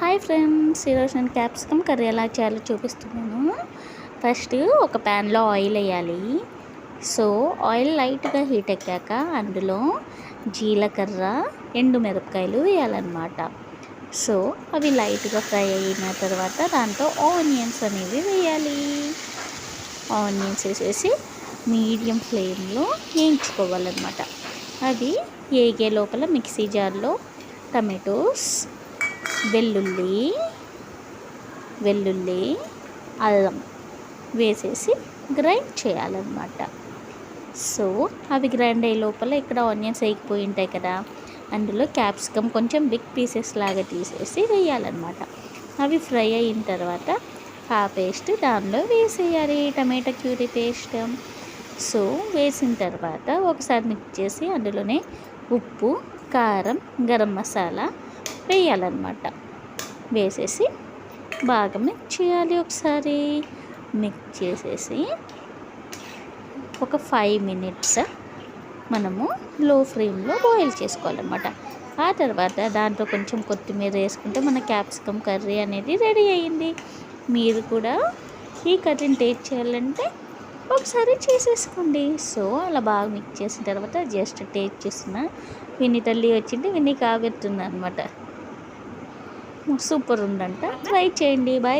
Hi friends, ఈరోజు నేను capsicum curry ఎలా చేయాలో చూపిస్తున్నాను. ఫస్ట్ ఒక ప్యాన్లో ఆయిల్ వేయాలి. సో ఆయిల్ లైట్గా హీట్ ఎక్కాక అందులో జీలకర్ర, ఎండుమిరపకాయలు వేయాలన్నమాట. సో అవి లైట్గా ఫ్రై అయిన తర్వాత దాంట్లో ఆనియన్స్ అనేవి వేయాలి. ఆనియన్స్ వేసేసి మీడియం ఫ్లేమ్లో వేయించుకోవాలన్నమాట. అది వేగే లోపల మిక్సీ జార్లో టమాటోస్, వెల్లుల్లి, అల్లం వేసేసి గ్రైండ్ చేయాలన్నమాట. సో అవి గ్రైండ్ అయ్యే లోపల ఇక్కడ ఆనియన్స్ వేగిపోయి ఉంటాయి కదా, అందులో క్యాప్సికమ్ కొంచెం బిగ్ పీసెస్ లాగా తీసేసి వేయాలన్నమాట. అవి ఫ్రై అయిన తర్వాత ఆ పేస్ట్ దానిలో వేసేయాలి, టమాటా ప్యూరీ పేస్ట్. సో వేసిన తర్వాత ఒకసారి మిక్స్ చేసి అందులోనే ఉప్పు, కారం, గరం మసాలా వేయాలన్నమాట. వేసేసి బాగా మిక్స్ చేయాలి. ఒకసారి మిక్స్ చేసేసి ఒక 5 మినిట్స్ మనము లో ఫ్లేమ్లో బాయిల్ చేసుకోవాలన్నమాట. ఆ తర్వాత దాంట్లో కొంచెం కొత్తిమీర వేసుకుంటే మన క్యాప్సికమ్ కర్రీ అనేది రెడీ అయ్యింది. మీరు కూడా ఈ కర్రీని టేస్ట్ చేయాలంటే ఒకసారి చేసేసుకోండి. సో అలా బాగా మిక్స్ చేసిన తర్వాత జస్ట్ టేస్ట్ చేసిన విన్ని తల్లి వచ్చింది, విన్ని కాబెడుతుంది అనమాట. సూపర్ ఉందంట, ట్రై చేయండి. బాయ్.